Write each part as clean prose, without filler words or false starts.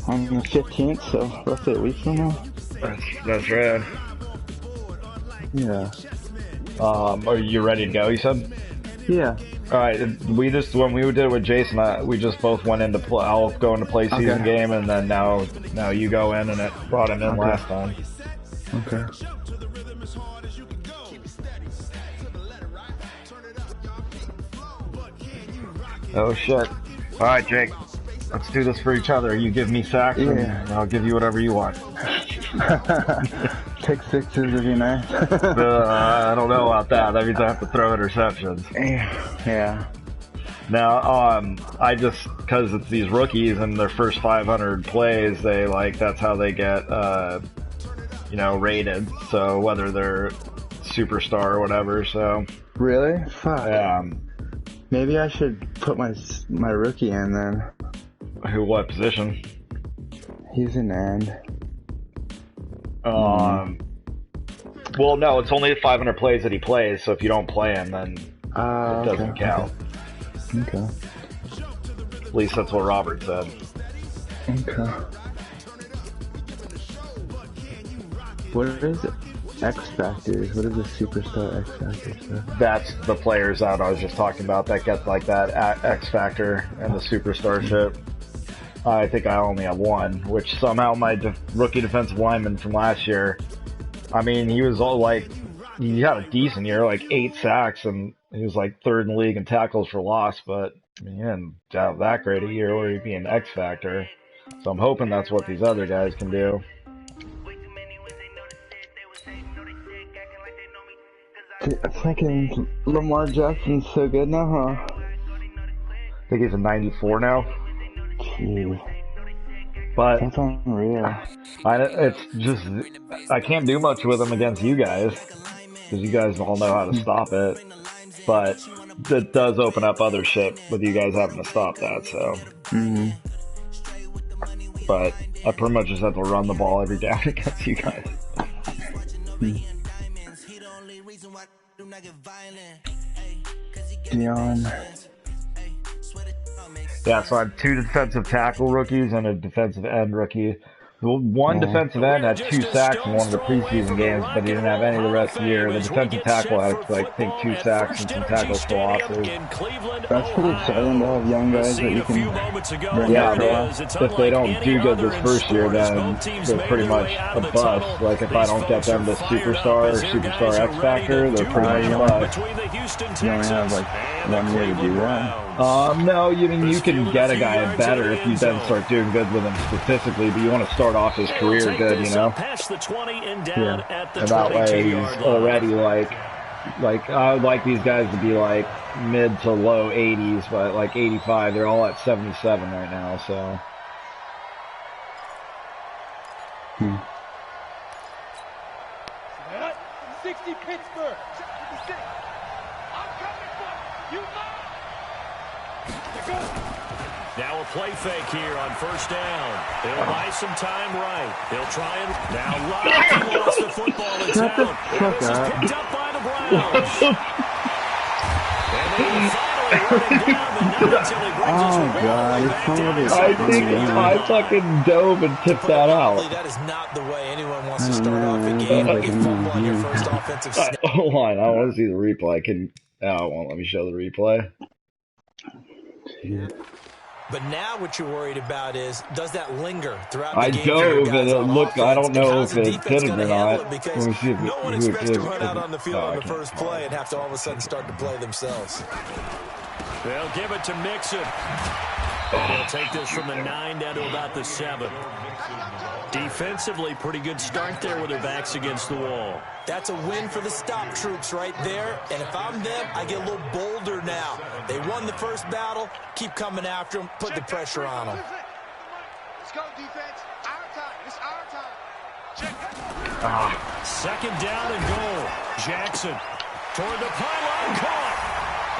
on the 15th, so roughly a week from now. That's rad. Yeah. Are you ready to go, you said? Yeah. Alright, when we did it with Jason, we just both went into play. I'll go into play season game, and then now you go in, and it brought him in last time. Okay. Oh shit. Alright, Jake. Let's do this for each other. You give me sacks, and I'll give you whatever you want. Take sixes would be nice. I don't know about that. That means I have to throw interceptions. Yeah. Now, because it's these rookies and their first 500 plays, that's how they get, rated. So whether they're superstar or whatever, so. Really? Fuck. Yeah. Maybe I should put my rookie in then. What position? He's an end. Well, no, it's only 500 plays that he plays, so if you don't play him, then it doesn't count. Okay. At least that's what Robert said. Okay. What is it? X Factors. What is the superstar X Factor stuff? That's the players out I was just talking about that get like that X Factor and the superstarship. I think I only have one, which somehow my rookie defensive lineman from last year, I mean, he was he had a decent year, like 8 sacks, and he was like 3rd in the league in tackles for loss, but I mean, he didn't have that great a year where he'd be an X Factor. So I'm hoping that's what these other guys can do. I'm thinking Lamar Jackson's so good now, huh? I think he's a 94 now. Jeez. But that's unreal. I can't do much with him against you guys because you guys all know how to stop it. But it does open up other shit with you guys having to stop that. So, but I pretty much just have to run the ball every down against you guys. Dion. Yeah, so I have 2 defensive tackle rookies and a defensive end rookie. One defensive end had 2 sacks in one of the preseason games, but he didn't have any the rest of the year. The defensive tackle had, I think, 2 sacks and some tackles for losses. That's pretty exciting to have young guys that you can bring if they don't do good this first year, then they're pretty much a bust. Like, if I don't get them to superstar or superstar X Factor, they're pretty much a bust. You only have, 1 year to do that? No, you can get a guy better if you then start doing good with him statistically, but you want to start off his career good, you know? Yeah. And that way he's already I would like these guys to be like mid to low 80s, but like 85, they're all at 77 right now, so. 60 Pittsburgh. Now a play fake here on first down. They'll buy some time right. They'll try and now Rocky lost the football. It's out. And this is picked up by the Browns. And they finally run it down, but not until he brings us I think I fucking dove and tipped that out. That is not the way anyone wants to start off a game. Get fumble on your first offensive snap. Hold on, I want to see the replay. It won't let me show the replay. Yeah. But now what you're worried about is, does that linger throughout the game? I dove and it looked, I don't know if it did it or not. Let me see if no one expects to run out on the field on the first play and have to all of a sudden start to play themselves. They'll give it to Mixon. They'll take this from the 9 down to about the 7. Defensively, pretty good start there with their backs against the wall. That's a win for the stop troops right there. And if I'm them, I get a little bolder now. They won the first battle. Keep coming after them. Put the pressure on them. Let's go, defense. Our time. It's our time. Second down and goal. Jackson toward the pylon, caught.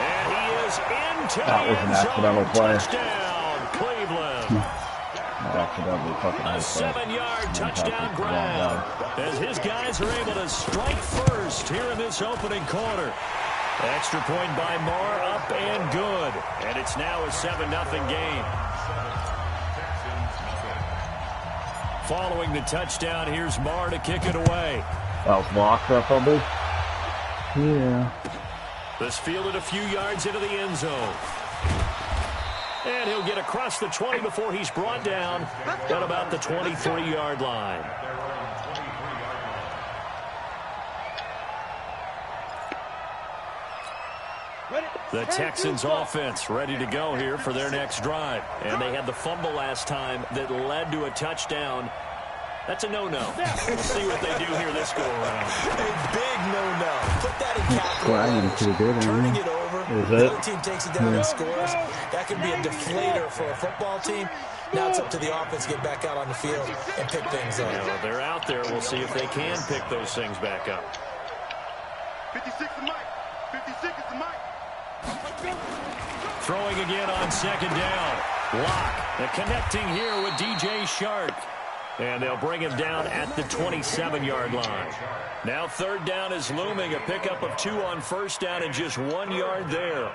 And he is into that was an accidental play. Touchdown, Cleveland. Accidentally fucking a 7-yard touchdown grab as his guys are able to strike first here in this opening quarter. Extra point by Moore, up and good. And it's now a 7-0 game. Following the touchdown, here's Marr to kick it away. That was blocked for a fumble. Yeah. This fielded a few yards into the end zone. And he'll get across the 20 before he's brought down at about the 23-yard line. The Texans offense ready to go here for their next drive. And they had the fumble last time that led to a touchdown. That's a no-no. We'll see what they do here this go-around. A big no-no. Put that in capital letters. Turning it over. The other team takes it down and scores. That could be a deflator for a football team. Now it's up to the offense to get back out on the field and pick things up. Yeah, well, they're out there. We'll see if they can pick those things back up. 56 is Mike. 56 is Mike. Throwing again on second down. Lock. The connecting here with DJ Shark. And they'll bring him down at the 27-yard line. Now third down is looming. A pickup of 2 on first down and just 1 yard there.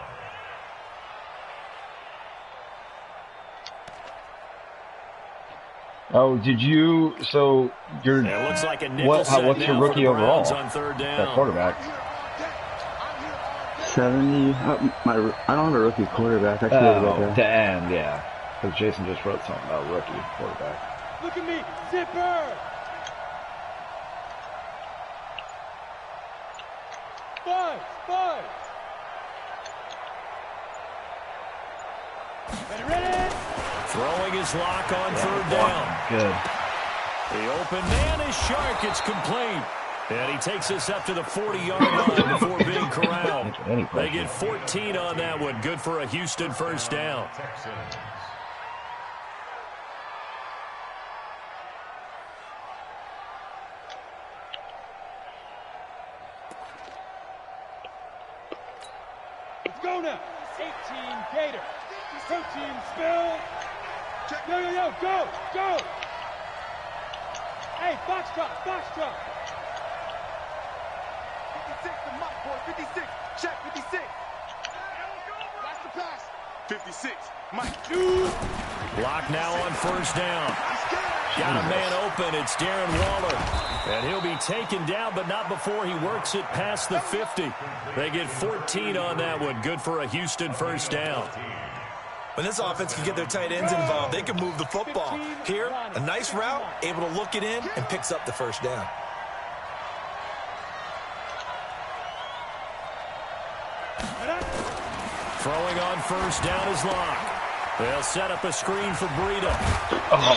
Oh, did you? So you're. It looks like a what's your rookie overall? On third down. That quarterback. 70. I don't have a rookie quarterback. I To end, yeah. Because Jason just wrote something about rookie quarterback. Look at me, zipper. 5. Ready. Throwing his lock on third down. Good. The open man is Shark. It's complete. And he takes us up to the 40-yard line before being corralled. They get 14 on that one. Good for a Houston first down. Let's go now. 18 Gator. Protein spill. Yo, go. Hey, Foxtrot. 56 to Mike, boy. 56. Check 56. That's the pass. 56. Mike. Lock now on first down. Got a man open. It's Darren Waller. And he'll be taken down, but not before he works it past the 50. They get 14 on that one. Good for a Houston first down. When this offense can get their tight ends involved, they can move the football. Here, a nice route, able to look it in, and picks up the first down. Throwing on first down is Lock. They'll set up a screen for Breida.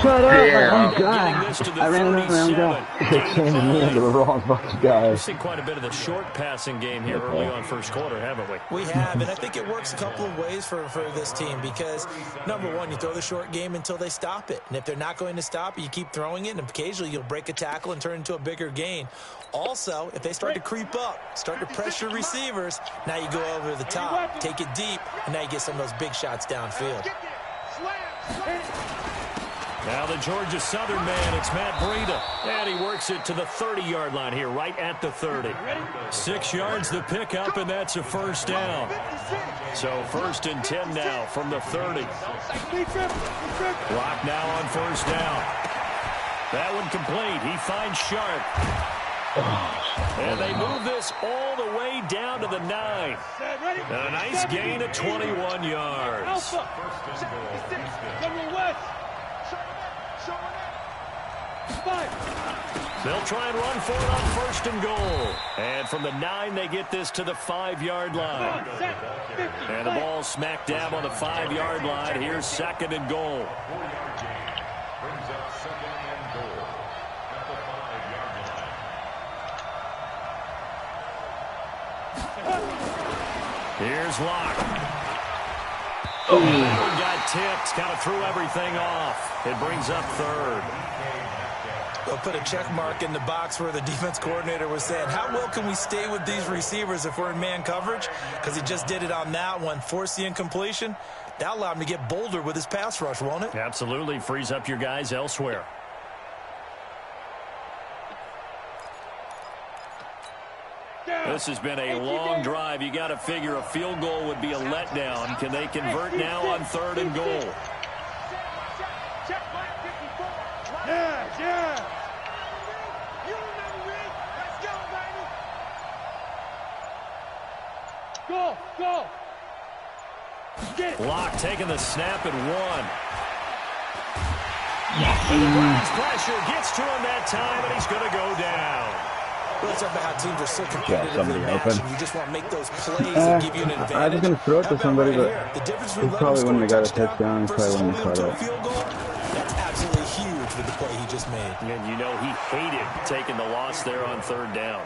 Shut up, damn. my God. I ran around guy. They changed me into the wrong fucking guy. We've seen quite a bit of the short passing game here early on first quarter, haven't we? We have, and I think it works a couple of ways for this team because, number one, you throw the short game until they stop it. And if they're not going to stop it, you keep throwing it, and occasionally you'll break a tackle and turn into a bigger gain. Also, if they start to creep up, start to pressure receivers, now you go over the top, take it deep, and now you get some of those big shots downfield. Now the Georgia Southern man, it's Matt Breida. And he works it to the 30-yard line here, right at the 30. 6 yards the pickup, and that's a first down. So first and 10 now from the 30. Lock now on first down. That one complete. He finds Sharp. And they move this all the way down to the 9. And a nice gain of 21 yards. They'll try and run for it on first and goal. And from the 9, they get this to the 5-yard line. And the ball smack dab on the 5-yard line. Here's second and goal. Here's Locke. Oh, got tipped. Kind of threw everything off. It brings up third. They'll put a check mark in the box where the defense coordinator was saying, how well can we stay with these receivers if we're in man coverage? Because he just did it on that one. Force the incompletion. That'll allow him to get bolder with his pass rush, won't it? Absolutely. Frees up your guys elsewhere. This has been a long drive. You got to figure a field goal would be a letdown. Can they convert now on third and goal? Yeah. Block taking the snap at 1. And the Browns pressure gets to him that time, and he's going to go down. We'll talk about how teams are so competitively matched, and you just want to make those plays and give you an advantage. I was going to throw it to somebody, but the difference he between probably wouldn't have got a touchdown. He versus probably wouldn't holding have him to a caught it. field goal, that's absolutely huge with the play he just made. And you know he hated taking the loss there on 3rd down.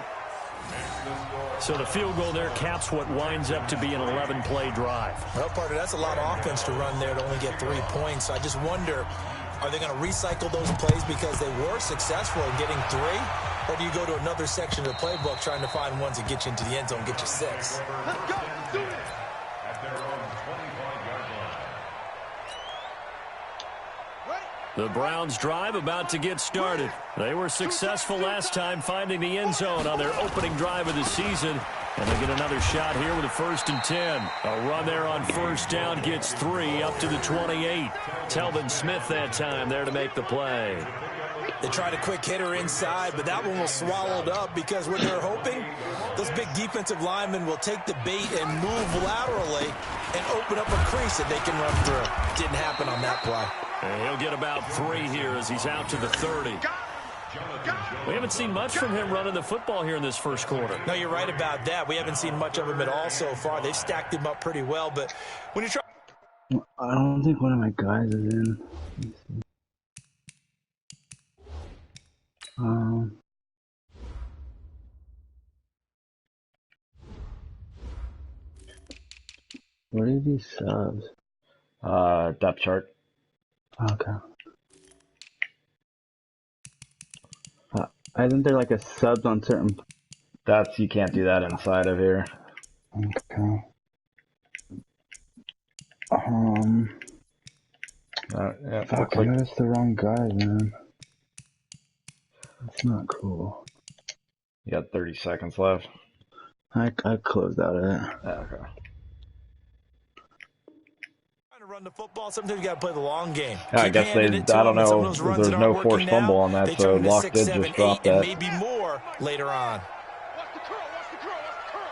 So the field goal there caps what winds up to be an 11-play drive. Well, partner, that's a lot of offense to run there to only get 3 points. I just wonder, are they going to recycle those plays because they were successful in getting 3? Or do you go to another section of the playbook trying to find ones that get you into the end zone and get you 6? Let's go. Do it. The Browns drive about to get started. They were successful last time finding the end zone on their opening drive of the season. And they get another shot here with a 1st and 10. A run there on 1st down gets 3 up to the 28. Telvin Smith that time there to make the play. They tried a quick hitter inside, but that one was swallowed up because what they're hoping, those big defensive linemen will take the bait and move laterally and open up a crease that they can run through. Didn't happen on that play. And he'll get about 3 here as he's out to the 30. We haven't seen much from him running the football here in this first quarter. No, you're right about that. We haven't seen much of him at all so far. They've stacked him up pretty well, but when you try... I don't think one of my guys is in. What are these subs? Depth chart. Okay. Isn't there like a subs on certain? You can't do that inside of here. Okay. Yeah, Fuck, I noticed the wrong guy, man. That's not cool. You got 30 seconds left. I closed out of it. Okay. Trying to run the football, sometimes you got to play the long game. Yeah, I guess I don't know, there's no forced fumble on that, so Locke did just drop that. Maybe more later on. Watch the curl. Watch the curl. Watch the curl.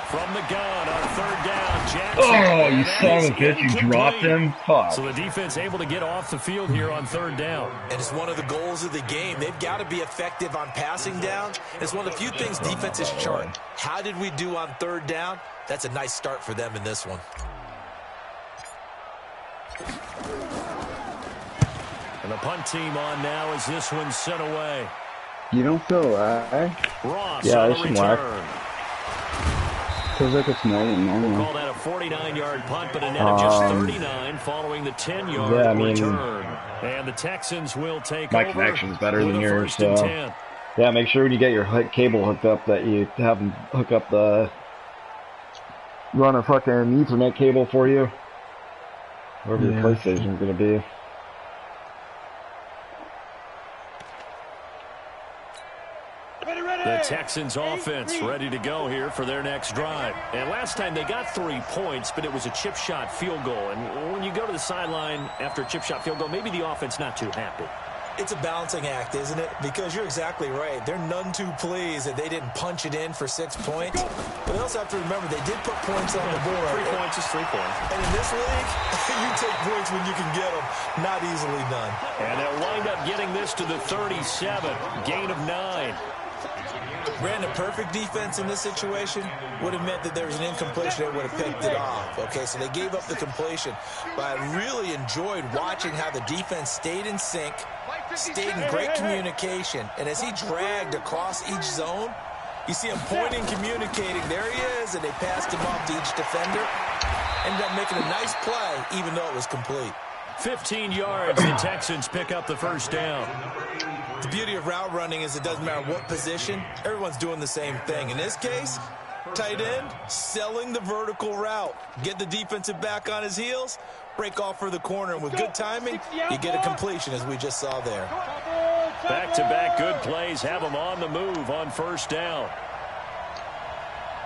From the gun on 3rd down, Jackson. Oh, you son of a bitch, you dropped him? Fuck. So the defense able to get off the field here on 3rd down. And it's one of the goals of the game. They've got to be effective on passing down. It's one of the few things defenses chart. How did we do on 3rd down? That's a nice start for them in this one. And the punt team on now as this one's sent away. You don't feel lag? Ross Yeah, on there's the some return. lag. Feels like it's more than We'll normal. call that a 49-yard punt, but a net of just 39 following the 10-yard Yeah, I mean, return. And the Texans will take my over. connection's better with than a yours, 1st and so 10. yeah, make sure when you get your cable hooked up that you have them hook up the run a fucking Ethernet cable for you, wherever your PlayStation's gonna be. The Texans offense ready to go here for their next drive. And last time they got 3 points, but it was a chip shot field goal. And when you go to the sideline after a chip shot field goal, maybe the offense not too happy. It's a balancing act, isn't it? Because you're exactly right. They're none too pleased that they didn't punch it in for 6 points. But they also have to remember they did put points on the board. 3 points is 3 points. And in this league, you take points when you can get them. Not easily done. And they'll wind up getting this to the 37. Gain of 9. Brandon, perfect defense in this situation would have meant that there was an incompletion. They would have picked it off. Okay, so they gave up the completion. But I really enjoyed watching how the defense stayed in sync, stayed in great communication. And as he dragged across each zone, you see him pointing, communicating. There he is, and they passed him off to each defender. Ended up making a nice play, even though it was complete. 15 yards, the Texans pick up the 1st down. The beauty of route running is it doesn't matter what position, everyone's doing the same thing. In this case, tight end, selling the vertical route. Get the defensive back on his heels, break off for the corner, and with good timing, you get a completion, as we just saw there. Back-to-back good plays have them on the move on 1st down.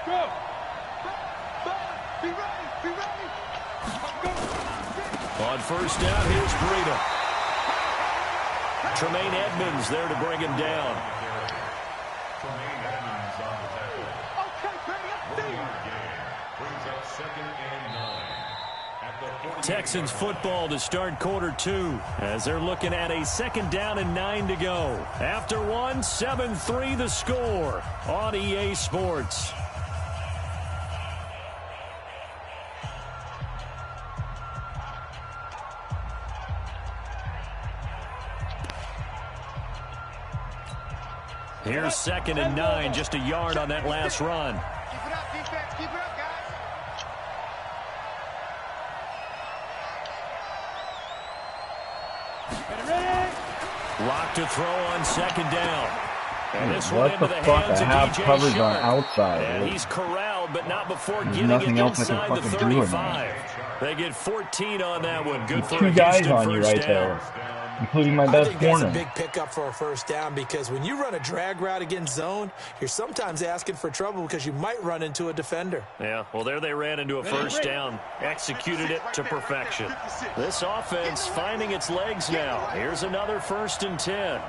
Go. Be ready. Be ready. On 1st down, here's Breida. Tremaine Edmonds there to bring him down. Texans football to start quarter 2 as they're looking at a 2nd down and 9 to go. After 1, 7-3 the score on EA Sports. Here's 2nd and 9, just a yard on that last run. Keep it up, defense. Keep it up, guys. Lock to throw on 2nd down. And this one What into the the fuck? hands I of have DJ coverage on Sharp. outside. And he's corralled, but not before There's getting nothing it else I can inside the fucking do with 35. They get 14 on that one. Good for Two a guys Houston on you first right down. there, including my I best think that's corner. a big pickup for a first down because when you run a drag route against zone, you're sometimes asking for trouble because you might run into a defender. Yeah, well, there they ran into a first down. Executed it to perfection. This offense finding its legs now. Here's another 1st and 10.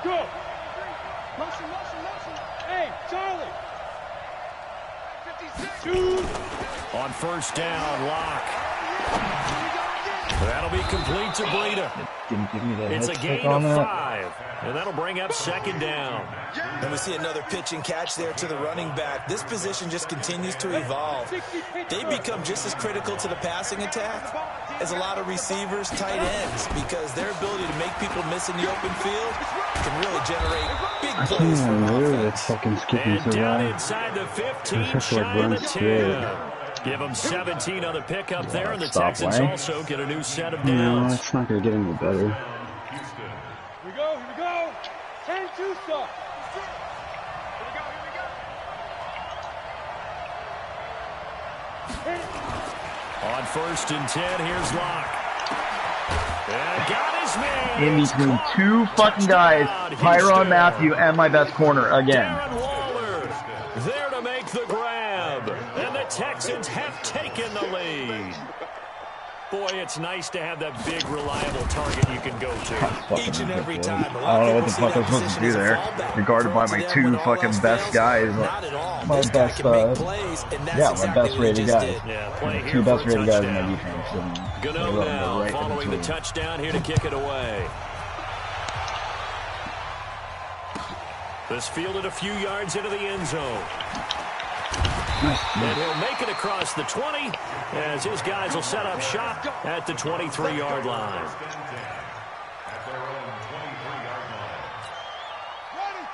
Go. Motion, motion, motion. Hey, Charlie. 56. On 1st down, Lock. That'll be complete to Breida. Didn't give me that It's a head gain check on of that. 5, and that'll bring up 2nd down. And we see another pitch and catch there to the running back. This position just continues to evolve. They become just as critical to the passing attack as a lot of receivers, tight ends, because their ability to make people miss in the open field can really generate big I can't plays for even an believe offense. it's fucking skipping And so down bad. inside the 15, It's just like shy of run the straight. 10. Give them 17 on the pickup there, and the Stop Texans line. also get a new set of No, downs. it's not going to get any better. Here we go, here we go. 10-2 stop. Here we go. On 1st and 10, here's Lock. And got his man. In It's between caught. 2 fucking guys, Touchdown, Tyrann Houston. Mathieu and my best corner again. Darren Waller there to make the grab. And the Texans have taken the lead. Boy, it's nice to have that big, reliable target you can go to. Each and every time. I don't know what the fuck I'm supposed to do there. You're guarded by my 2 fucking best guys. Not at all. My This guy best, can make plays, and that's yeah, my exactly best what he rated just guys. did. Yeah, play here 2 for a best rated guys in my touchdown. defense. And Gano they let them now, go right following the into it. touchdown here to kick it away. This fielded a few yards into the end zone. And he'll make it across the 20 as his guys will set up shop at the 23-yard line.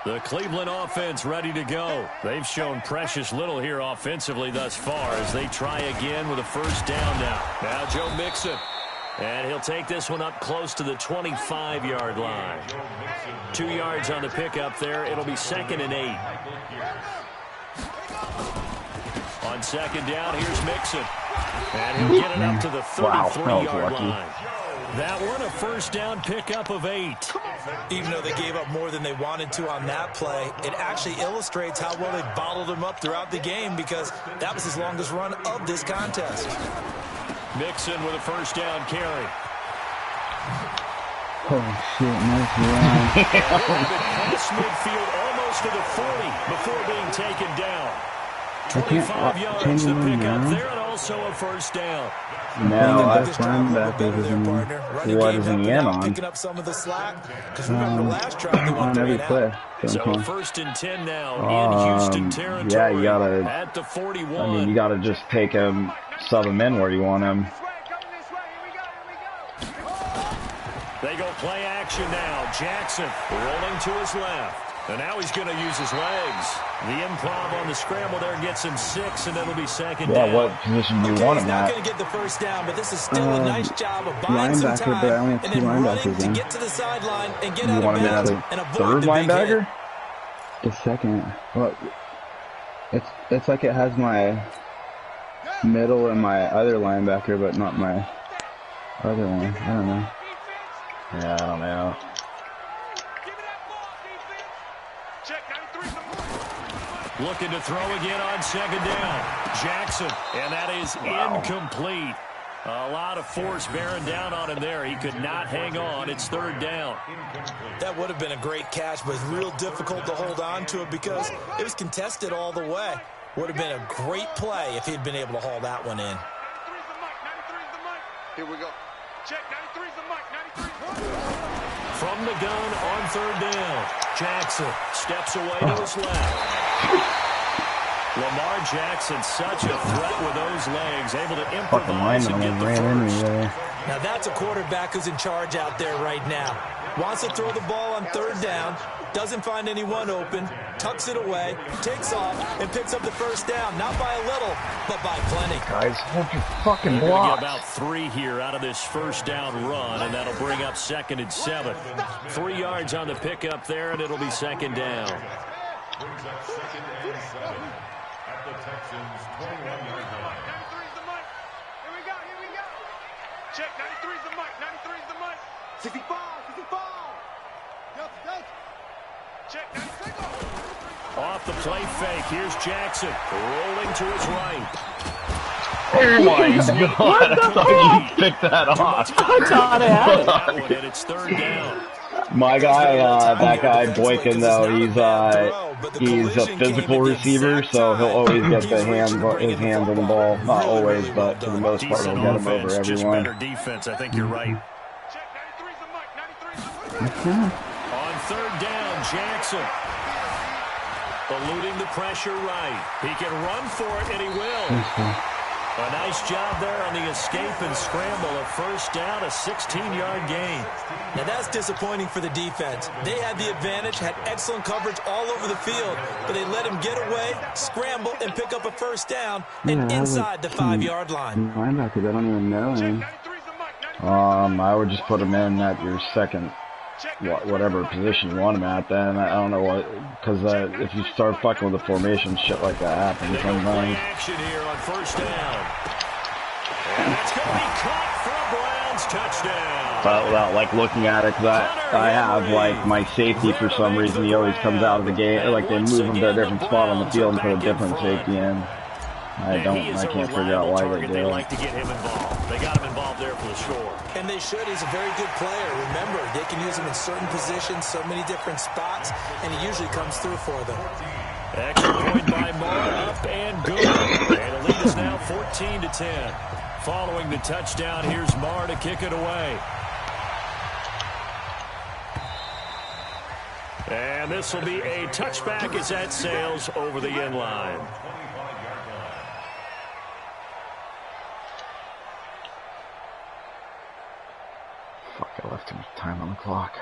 The Cleveland offense ready to go. They've shown precious little here offensively thus far as they try again with a first down now. Now Joe Mixon. And he'll take this one up close to the 25-yard line. 2 yards on the pickup there. It'll be 2nd and 8. On 2nd down, here's Mixon. And he'll get it up to the Wow, that was 33-yard lucky. line. That one a first down pickup of 8. Even though they gave up more than they wanted to on that play, it actually illustrates how well they bottled him up throughout the game because that was his longest run of this contest. Mixon with a first down carry. Oh shit, nice run. Cross midfield almost to the 40 before being taken down. 25 yards can to you pick up run? there and also a first down. Now, the I, best linebacker is in Running What game is he helping in out, on? picking up some of the slack. Because remember last drive they went on 3 every and play. out. So Okay. 1st and 10 now in Houston territory. yeah, you gotta. At the 41. I mean, you gotta just take him, sub him in where you want him. This way, coming this way. Here we go. They go play action now. Jackson rolling to his left. And now he's going to use his legs. The improv on the scramble there gets him 6, and it'll be 2nd Yeah, down. what position do you want He's him not at? going to get the first down, but this is still a nice job of buying some Linebacker, time but I only have and 2 then running linebackers to in. get to the sideline and get You out want of him at bounds a and avoid third the big hit. linebacker? The 2nd. Well, it's like it has my middle and my other linebacker, but not my other one. I don't know. Yeah, I don't know. Give me that ball, defense. Check 93. Looking to throw again on 2nd down. Jackson, and that is incomplete. A lot of force bearing down on him there. He could not hang on. It's third down. That would have been a great catch, but it's real difficult to hold on to it because it was contested all the way. Would have been a great play if he'd been able to haul that one in. 93's the mic. 93's the mic. Here we go. Check. 93's the mic. 93's. From the gun on third down. Jackson steps away to his left. Lamar Jackson, such a threat with those legs, able to improvise and get the first. Now that's a quarterback who's in charge out there right now. Wants to throw the ball on third down, doesn't find anyone open, tucks it away, takes off, and picks up the first down. Not by a little, but by plenty. Guys, hold your fucking They're going to block. get about 3 here out of this first down run, and that'll bring up 2nd and 7. 3 yards on the pickup there, and it'll be 2nd down. At the Texans' 21-yard line. 93's the mic. Here we go. Check. 93's the mic. 93's the mic. 65. Check. 96. Off the play fake, here's Jackson, rolling to his right. Oh my God! I thought you picked that off. I thought it had that one, and it's third down. My guy, that guy Boykin, though, he's a physical receiver, so he'll always get his hands on the ball. Not always, but for the most part, he'll get him over Just everyone. better defense, I think you're right. Check. 93's the mic. 93's the mic. On third down, Jackson. Eluding the pressure right. He can run for it, and he will. A nice job there on the escape and scramble. A first down, a 16-yard gain. Now that's disappointing for the defense. They had the advantage, had excellent coverage all over the field, but they let him get away, scramble, and pick up a first down, and inside the 5-yard line. Linebackers, I don't even know him. 93's the mic. I would just put him in at your second, whatever position you want him at. Then I don't know what, because if you start fucking with the formation, shit like that happens They go play sometimes. action here on first down. And it's going to be caught for a Browns touchdown. But without like looking at it, because I have like my safety for some reason. He always comes out of the game, like they move him to a different spot on the field and put a different safety in. I can't figure out why they do They it. like to get him involved. They got him involved there for the score. And they should. He's a very good player. Remember, they can use him in certain positions, so many different spots, and he usually comes through for them. Extra point by Marr, up and good. And the lead is now 14-10. Following the touchdown, here's Marr to kick it away. And this will be a touchback as that sails over the end line. Fuck, I left too much time on the clock.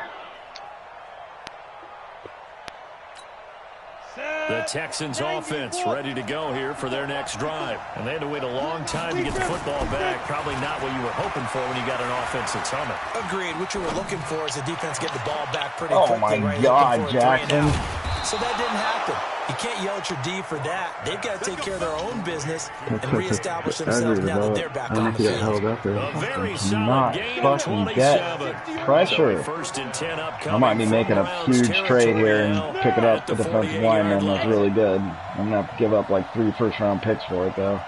The Texans offense ready to go here for their next drive. And they had to wait a long time to get the football back. Probably not what you were hoping for when you got an offense that's humming. Agreed. What you were looking for is the defense get the ball back pretty Oh quickly. my right? God, Looking for a 3 and Jackson. out. So that didn't happen. You can't yell at your D for that. They've got to take care of their own business and reestablish themselves now that they're back on the field. A very solid Not gain of fucking 27. get pressure. First and 10 upcoming. I might be making a huge trade here and picking up the defensive lineman. That's really good. I'm gonna have to give up like 3 first-round picks for it though.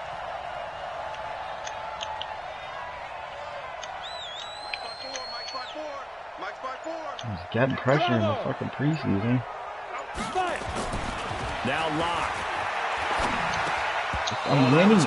He's getting pressure in the fucking preseason. Now Locke. I'm winning those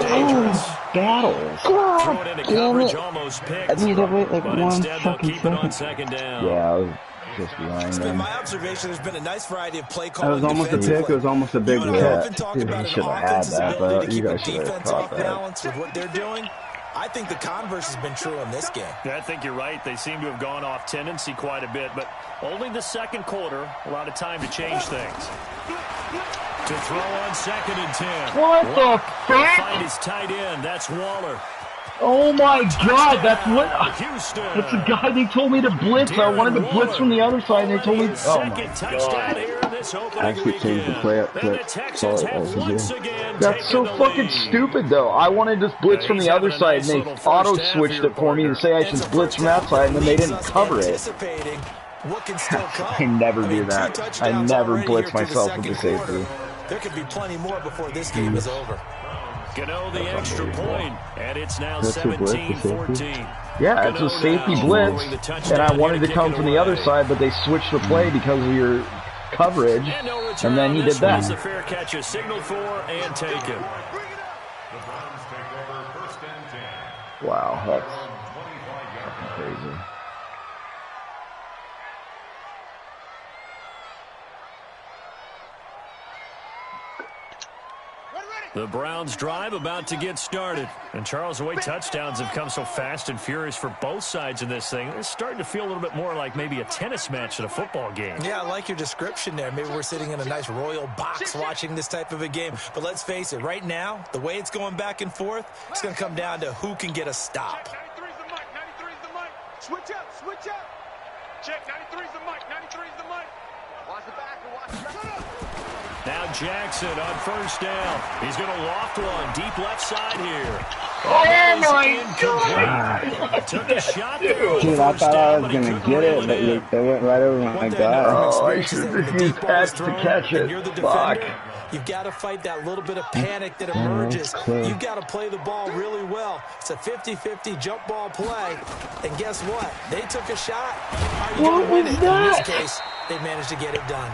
battles. Throw it into coverage, almost picked. I need to wait like But 1 instead they'll fucking keep it on second. 2nd down. Yeah, I was just behind It's been them. my observation. There's been a nice variety of play That calling. was almost a pick. It was almost a big You and I hit. often talk Dude, about he an should have had offense's that, ability but to you keep a guys should have defense caught off that. balance with what they're doing. I think the converse has been true in this game. I think you're right. They seem to have gone off tendency quite a bit, but only the second quarter, a lot of time to change things. To throw on 2nd and 10. What the He'll fuck? find his tight end. That's Waller. Oh my God, that's what. Houston. That's the guy they told me to blitz. I wanted to blitz from the other side, and they told me. Oh my Second touchdown God. here in this opening Actually changed the weekend. play up And to the Texans call it have as once a again That's so taken the fucking lead. stupid, though. I wanted to blitz from the other side, and they auto switched it for me and say I It's should a blitz first from that down side, and then they leaves didn't us cover it. anticipating what can still come. I never do mean, 2 that. I touchdowns never already blitz here through the myself with the second safety. quarter. There could be plenty more before this game is over. Gano the extra point, and it's now 17-14. Yeah, it's a safety blitz, and I wanted to come from the other side, but they switched the play because of your coverage, and then he did that. The fair catch is signaled for and taken. Wow, that's fucking crazy. The Browns drive about to get started. And Charles, the way touchdowns have come so fast and furious for both sides in this thing, it's starting to feel a little bit more like maybe a tennis match than a football game. Yeah, I like your description there. Maybe we're sitting in a nice royal box watching this type of a game. But let's face it, right now, the way it's going back and forth, it's going to come down to who can get a stop. 93's the mic, 93's the mic. Switch up, switch up. Check, 93's the mic, 93's the mic. Watch the back, watch the back. Now Jackson on first down. He's going to loft one deep left side here. Oh my God! Took a shot. Dude, I thought I was gonna get it, but it went right over my guy. Oh, I should have used X to catch it. Fuck. You've got to fight that little bit of panic that emerges. You've got to play the ball really well. It's a 50-50 jump ball play. And guess what? They took a shot. How are you going to win it? In this case, they managed to get it done.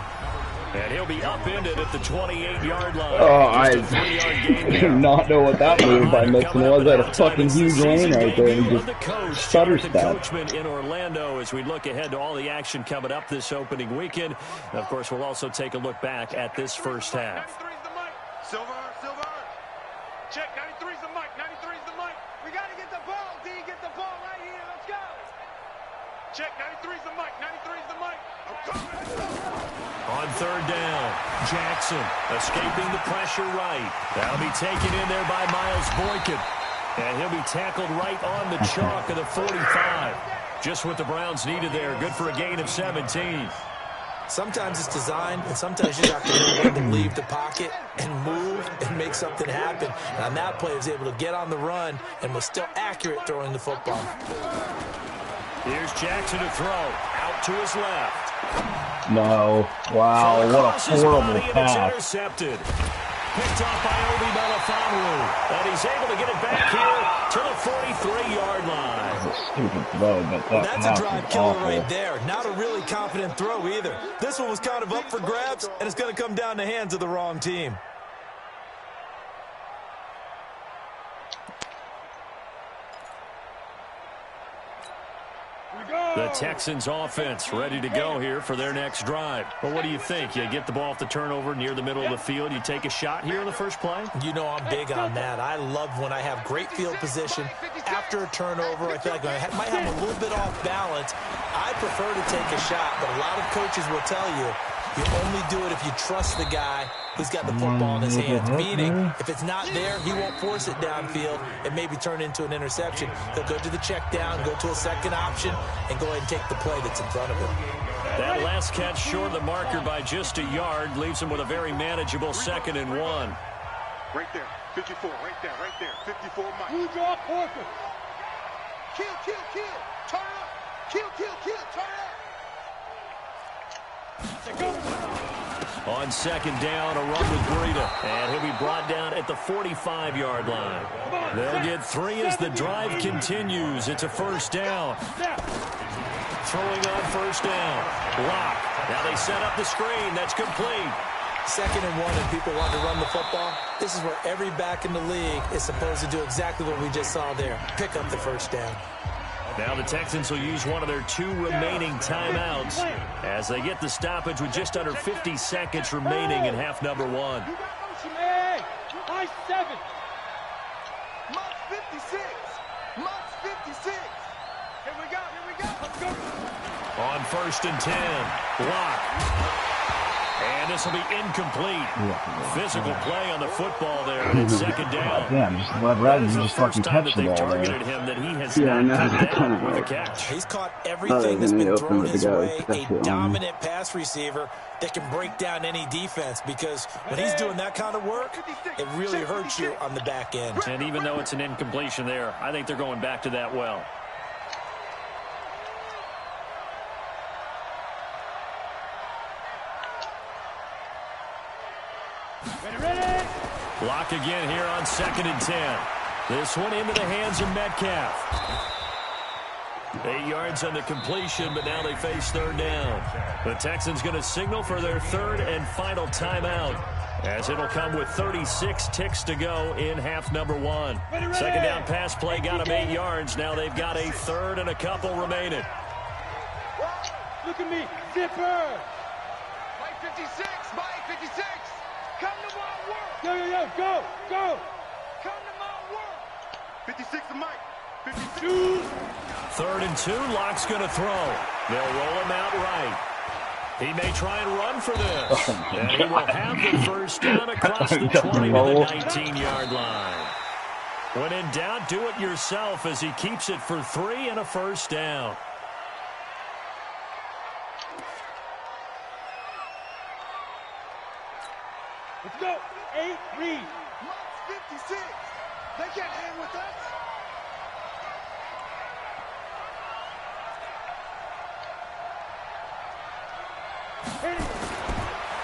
And he'll be upended at the 28-yard line. Oh, I did not know what that move by Mixon was. That a fucking huge lane right there. And just stutter step. In Orlando as we look ahead to all the action coming up this opening weekend. And of course, we'll also take a look back at this first half. 93's the mic. Silver. Check, 93's the mic, 93's the mic. We got to get the ball, D. Get the ball right here. Let's go. Check, 93's the mic, 93's the mic. I'm coming. Let's go. On third down, Jackson escaping the pressure right. That'll be taken in there by Miles Boykin. And he'll be tackled right on the chalk of the 45. Just what the Browns needed there. Good for a gain of 17. Sometimes it's designed, and sometimes you have to know when to leave the pocket and move and make something happen. And on that play, he was able to get on the run and was still accurate throwing the football. Here's Jackson to throw. Out to his left. No. Wow, what a horrible pass. Intercepted. Picked off by Obi Melifonwu. And he's able to get it back here to the 43-yard line. That's a stupid throw, but that's a drive killer right there. Not a really confident throw either. This one was kind of up for grabs, and it's going to come down the hands of the wrong team. The Texans offense ready to go here for their next drive. Well, what do you think? You get the ball off the turnover near the middle of the field. You take a shot here in the first play? You know I'm big on that. I love when I have great field position after a turnover. I feel like I might have a little bit off balance. I prefer to take a shot, but a lot of coaches will tell you only do it if you trust the guy who's got the football in his hands. Meaning, if it's not there, he won't force it downfield and maybe turn into an interception. He'll go to the check down, go to a second option, and go ahead and take the play that's in front of him. That last catch short of the marker by just a yard leaves him with a very manageable 2nd and 1. Right there, 54, right there, 54 mic. Who draw Porker? Kill, turn up. Kill, turn up. On 2nd down, a run with Breida. And he'll be brought down at the 45-yard line. They'll get 3 as the drive continues. It's a first down. Throwing on first down. Block. Now they set up the screen. That's complete. 2nd and 1 and people want to run the football. This is where every back in the league is supposed to do exactly what we just saw there. Pick up the first down. Now the Texans will use one of their 2 remaining timeouts as they get the stoppage with just under 50 seconds remaining in half number 1. You got motion, man. Nice 7. March 56. March 56. Here we go. Let's go. On 1st and 10. Block. And this will be incomplete. Physical play on the football there. And it's 2nd down. Damn, rather than just fucking catch the ball targeted there. him that he has not with a catch. He's caught everything that's been thrown his way. A dominant pass receiver that can break down any defense, because when he's doing that kind of work, it really hurts you on the back end. And even though it's an incompletion there, I think they're going back to that well. Ready? Lock again here on 2nd and 10. This one into the hands of Metcalf. 8 yards on the completion, but now they face 3rd down. The Texans going to signal for their 3rd and final timeout, as it'll come with 36 ticks to go in half number 1. 2nd down pass play got them 8 yards. Now they've got a 3rd and a couple remaining. Look at me, zipper. Mike 56, Mike 56. Come to my work. Yo, go. Come to my work. 56 to Mike. 52. 3rd and 2, Locke's going to throw. They'll roll him out right. He may try and run for this. And he will have the 1st down across the 20 to the 19-yard line. When in doubt, do it yourself as he keeps it for 3 and a 1st down. Let's go. 8, read. Mike 56. They can't hang with us.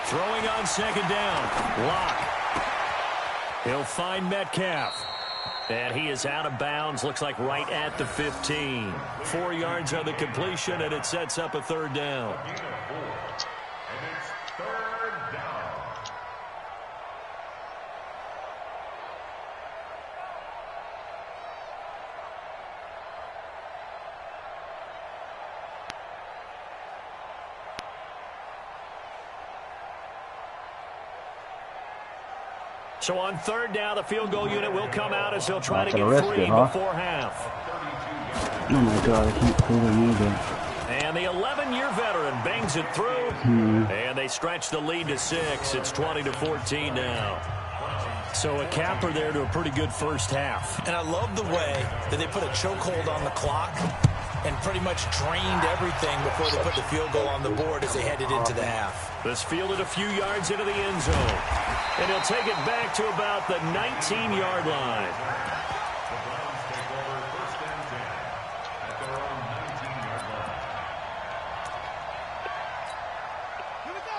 Throwing on 2nd down. Locke. He'll find Metcalf. And he is out of bounds. Looks like right at the 15. 4 yards on the completion, and it sets up a 3rd down. So on 3rd down, the field goal unit will come out as they'll try to get 3 before half. Oh my God, I can't pull them either. And the 11-year veteran bangs it through. And they stretch the lead to 6. It's 20-14 now. So a capper there to a pretty good first half. And I love the way that they put a chokehold on the clock and pretty much drained everything before they put the field goal on the board as they headed into the half. This fielded a few yards into the end zone. And he'll take it back to about the 19-yard line.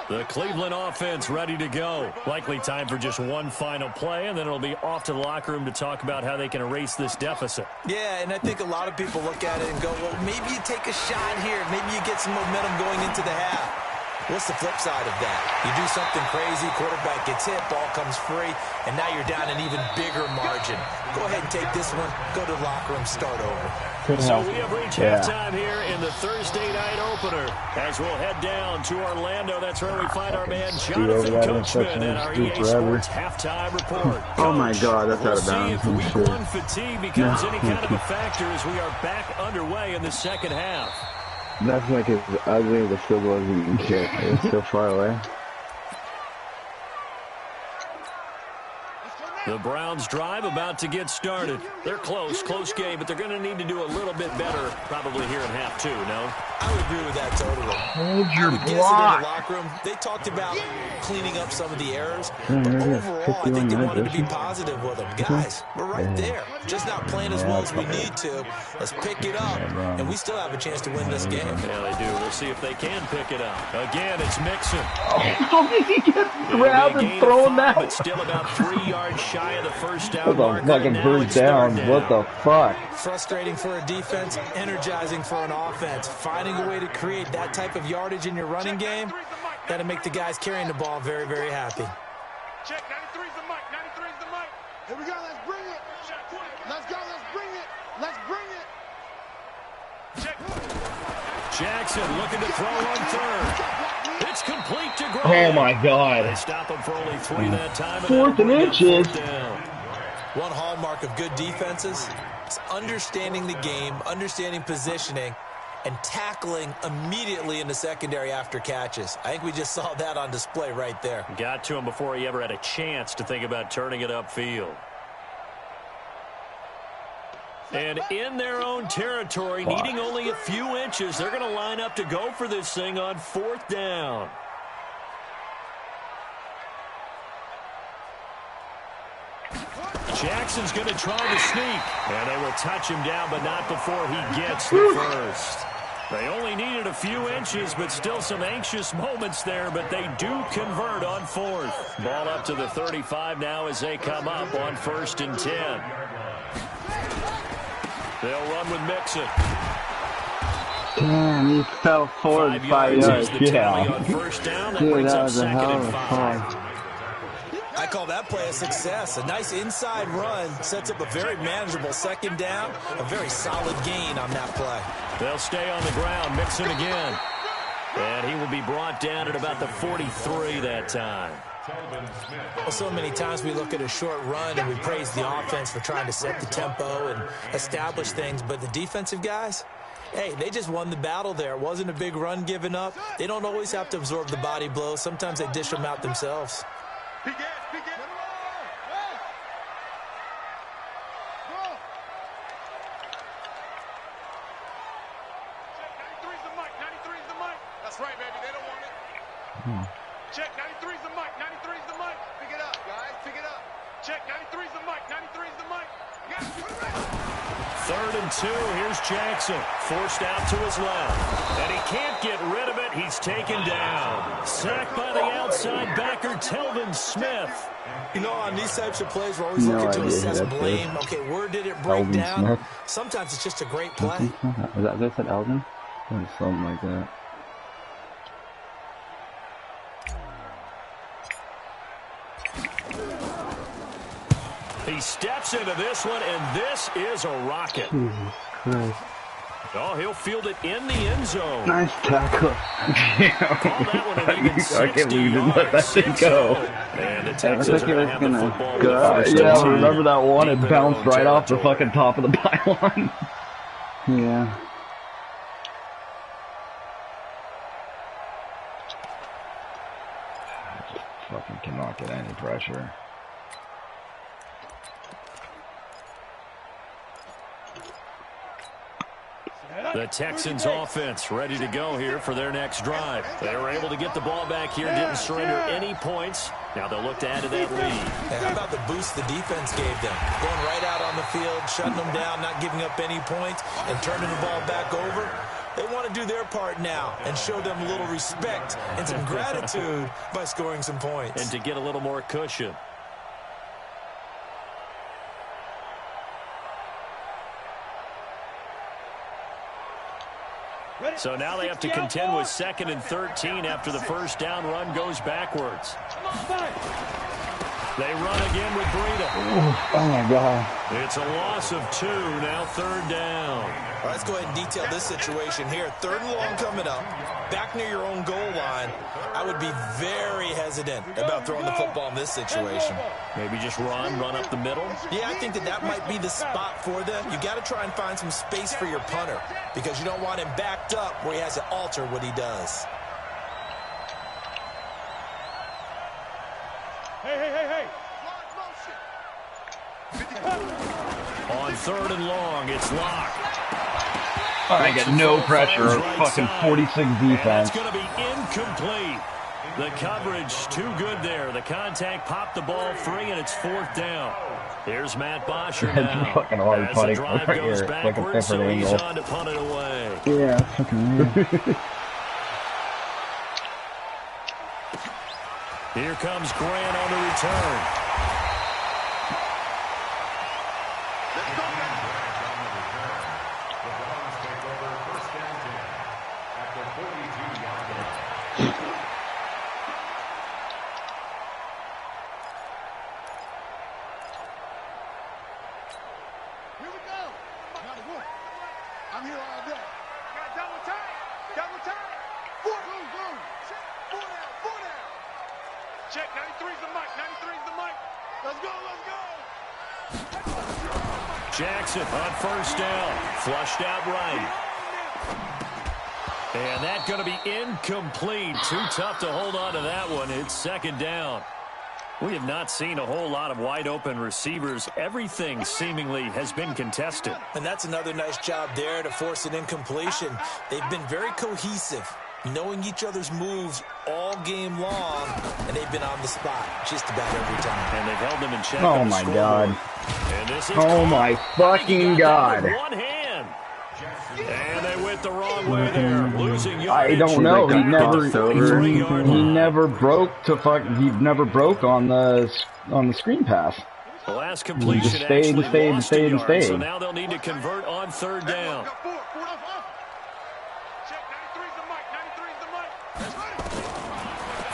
The Cleveland offense ready to go. Likely time for just one final play, and then it'll be off to the locker room to talk about how they can erase this deficit. Yeah, and I think a lot of people look at it and go, well, maybe you take a shot here. Maybe you get some momentum going into the half. What's the flip side of that? You do something crazy, quarterback gets hit, ball comes free, and now you're down an even bigger margin. Go ahead and take this one, go to the locker room, start over. So we have reached halftime here in the Thursday night opener. As we'll head down to Orlando, that's where we find our man Jonathan Coachman and our EA Sports halftime report. Oh my God, that's out of bounds. We'll see if week 1 fatigue becomes any kind of a factor as we are back underway in the second half. That's like as ugly as the field goal as you can kick. It's so far away. The Browns drive about to get started. They're close game, but they're going to need to do a little bit better probably here in half 2, no? I would agree with that totally. Hold your I would guess in the locker room, they talked about cleaning up some of the errors, but overall, I think they wanted to be positive with them. Guys, we're right there. Just not playing as well as we need to. Let's pick it up, and we still have a chance to win this game. Yeah, they do. We'll see if they can pick it up. Again, it's Mixon. How did he get grabbed and thrown that? But still about 3 yards shy of the first down marker. Fucking first down. What the fuck? Frustrating for a defense, energizing for an offense. Finding a way to create that type of yardage in your running game, that'll make the guys carrying the ball very, very happy. Check, 93's the mic, 93's the mic. Here we go, let's bring it. Let's go, let's bring it. Let's bring it. Check. Jackson looking to throw on 3rd. It's complete to Graham. Oh my God. They stop him for only 3 that time. 4th and inches. One hallmark of good defenses is understanding the game, understanding positioning, and tackling immediately in the secondary after catches. I think we just saw that on display right there. Got to him before he ever had a chance to think about turning it upfield. And in their own territory, needing only a few inches, they're going to line up to go for this thing on 4th down. Jackson's going to try to sneak. And they will touch him down, but not before he gets the first. They only needed a few inches, but still some anxious moments there, but they do convert on 4th. Ball up to the 35 now as they come up on 1st and 10. They'll run with Mixon. Damn, he fell forward 5 yards. Yeah. On 1st down. That Dude, brings that up was a 2nd hell and of a 5. fall. I call that play a success. A nice inside run sets up a very manageable 2nd down. A very solid gain on that play. They'll stay on the ground. Mixon again. And he will be brought down at about the 43 that time. Well, so many times we look at a short run and we praise the offense for trying to set the tempo and establish things. But the defensive guys, hey, they just won the battle there. It wasn't a big run given up. They don't always have to absorb the body blows. Sometimes they dish them out themselves. Right, baby. They don't want it. Check. 93's the mic. 93's the mic. Pick it up, guys. Pick it up. Check. 93's the mic. 93's the mic. You got it. 3rd and 2. Here's Jackson. Forced out to his left. And he can't get rid of it. He's taken down. Sacked by the outside backer, Telvin Smith. You know, on these types of plays, we're always looking to assess blame. Okay, where did it break down? Smith. Sometimes it's just a great play. Was that they said Elvin? Or something like that. He steps into this one, and this is a rocket. Jesus Christ. Oh, he'll field it in the end zone. Nice tackle. Call that one an even 60 I can't believe you didn't let that thing go. And the I Texans think are it going was to have the gonna football go with out. first Yeah, and 10. remember that one? It Deep in bounced their right own off the territory. fucking top of the pylon. Yeah. Fucking cannot get any pressure. The Texans offense ready to go here for their next drive. They were able to get the ball back here, didn't surrender any points. Now they'll look to add to that lead. Hey, how about the boost the defense gave them? Going right out on the field, shutting them down, not giving up any points, and turning the ball back over. They want to do their part now and show them a little respect and some gratitude by scoring some points. And to get a little more cushion. So now they have to contend with 2nd and 13 after the first down run goes backwards. They run again with Breida. Oh my God. It's a loss of 2, now 3rd down. All right, let's go ahead and detail this situation here. 3rd and long coming up, back near your own goal line. I would be very hesitant about throwing the football in this situation. Maybe just run up the middle. Yeah, I think that might be the spot for them. You got to try and find some space for your punter because you don't want him backed up where he has to alter what he does. Hey. On 3rd and long, it's locked. I get no pressure. Right Fucking side. 46 And defense. it's going to be incomplete. The coverage too good there. The contact popped the ball free, and it's 4th down. Here's Matt Bosher That's now. fucking hard As punting the drive right goes here. It's like a backwards, so different he's angle. on to punt it away. Yeah, fucking weird. Here comes Grant on the return. I'm here all day. Got double time. 4 down. Check, 93's the mic. 93's the mic. Let's go. Jackson on 1st down. Flushed out right. And that's going to be incomplete. Too tough to hold on to that one. It's 2nd down. We have not seen a whole lot of wide-open receivers. Everything seemingly has been contested. And that's another nice job there to force an incompletion. They've been very cohesive, knowing each other's moves all game long, and they've been on the spot just about every time. And they've held them in check. Oh my God. And this is Oh my fucking God. One hand. And they win it the wrong way there. Losing I yardage. don't know. He never, he never broke on the screen pass. The last completion just stayed and actually stayed and lost a stayed and yard, so stayed. now they'll need to convert on third down. Check, 93's the mic, 93's the mic. That's right.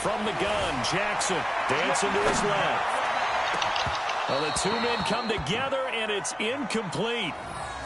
From the gun, Jackson dancing to his left. Well, the two men come together, and it's incomplete.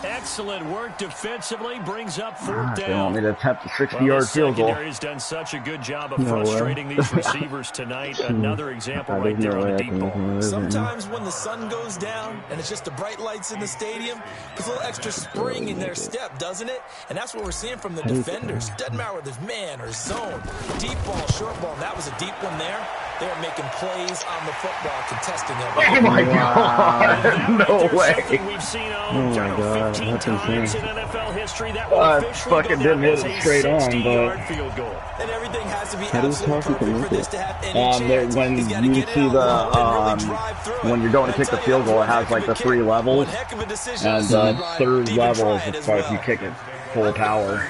Excellent work defensively, brings up fourth They want me down. to attempt a Well, 60-yard the field goal. secondary has done such a good job of No way. frustrating these receivers tonight. Another example right there on the deep ball. Sometimes when the sun goes down and it's just the bright lights in the stadium, puts a little extra spring in their step, doesn't it? And that's what we're seeing from the defenders. Doesn't matter whether it's man or zone. Deep ball, short ball, and that was a deep one there. They're making plays on the football, contesting Oh everything. my God! No way! We've seen Oh my God, 15 that's times insane. in NFL history. That will I officially fucking go down didn't hit as it a straight on, 60-yard but- field goal. And everything has to be How do you absolutely talk perfect with for this it? to have any chance. When He's gotta you get it see out low and really drive through it. when you're going to And I kick the tell you, field that goal, was it has one like heck the of a 3 kick. levels, One heck of a decision and on the sideline third to even level try is it as as far as well. you kick it full power.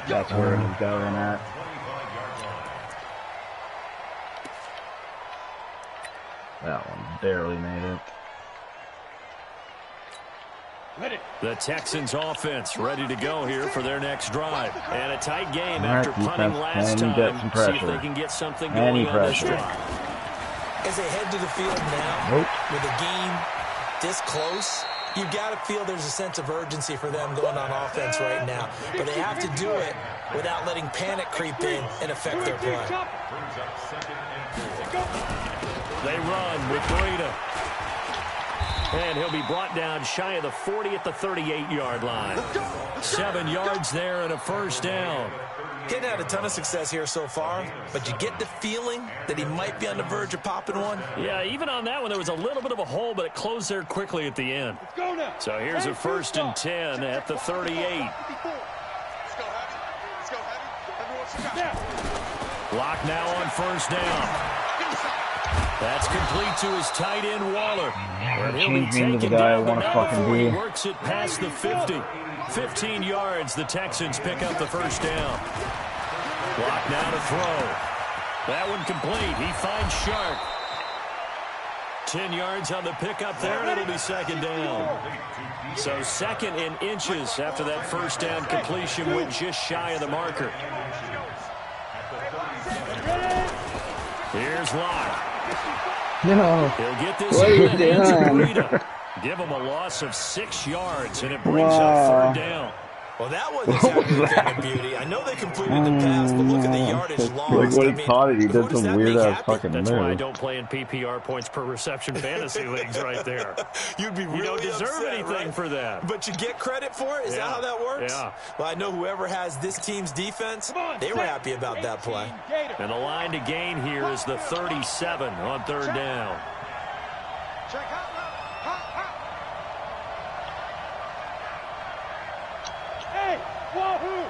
That's where it's going at. That one barely made it. The Texans offense ready to go here for their next drive. And a tight game All right, after punting defense, last can you get time. some See if pressure? they can get something Any going on this pressure? drive. As they head to the field now, Nope. with a game this close, you've got to feel there's a sense of urgency for them going on offense right now. But they have to do it without letting panic creep in and affect their play. They run with Breida. And he'll be brought down shy of the 40 at the 38-yard line. 7 yards there and a first down. Getting had a ton of success here so far, but you get the feeling that he might be on the verge of popping one. Yeah, even on that one, there was a little bit of a hole, but it closed there quickly at the end. Let's go now. So here's a 1st and 10 at the 38. Let's go, Heavy. Let's go, Heavy. Everyone's got it. Lock now on 1st down. That's complete to his tight end, Waller. And he'll be Change me into the taken guy I down, but wanna not fucking before he be. works it past the 50. 15 yards, the Texans pick up the 1st down. Lock now to throw. That one complete. He finds Sharp. 10 yards on the pickup there, and it'll be 2nd down. So 2nd and inches after that 1st down completion went just shy of the marker. Here's Locke. No. He'll get this Way in the hands of down. Breida. Give him a loss of 6 yards, and it brings Wow. up 3rd down. Well, that wasn't exactly a thing of beauty. I know they completed the pass, but look at the yardage lost. Like what I he mean, caught it, he who did does some that weird make ass happy? fucking That's why I move. don't play in PPR points per reception fantasy leagues right there. You'd be really You don't deserve upset, anything right? for that. But you get credit for it? Is that Yeah. how that works? Yeah. Well, I know whoever has this team's defense, they were happy about that play. And the line to gain here is the 37 on 3rd down. Check out now. Hot, hot. Hey, wahoo!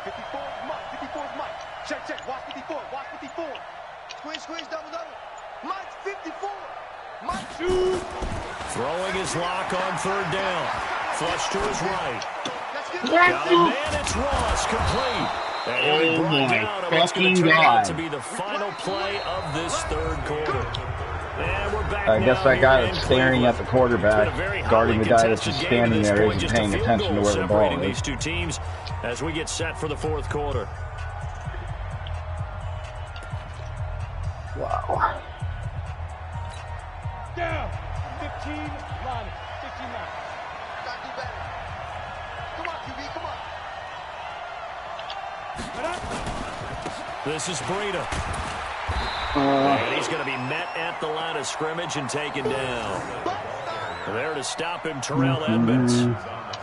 54's Mike. 54's Mike. Check, check. Watch 54. Watch 54. Squeeze, squeeze, double, double. Mike's 54. Mike. Shoot! Throwing his Lock on 3rd down. Flush to his right. Let's get Got a man, it's Ross, complete. And he'll be brought my down, and what's going to fucking turn out God. to be the final play of this 3rd quarter. And we're back I guess now that guy here that's in staring at the Cleveland. quarterback, It's been a very guarding the highly guy that's just contested game to standing this there, point. isn't Just a paying field attention to goal where the ball separating is. these two teams as we get set for the 4th quarter. Wow. Down. 15 line. 15 line. Gotta do better. Come on, QB. Come on. This is Breida. And he's going to be met at the line of scrimmage and taken down. There to stop him, Terrell Edmonds.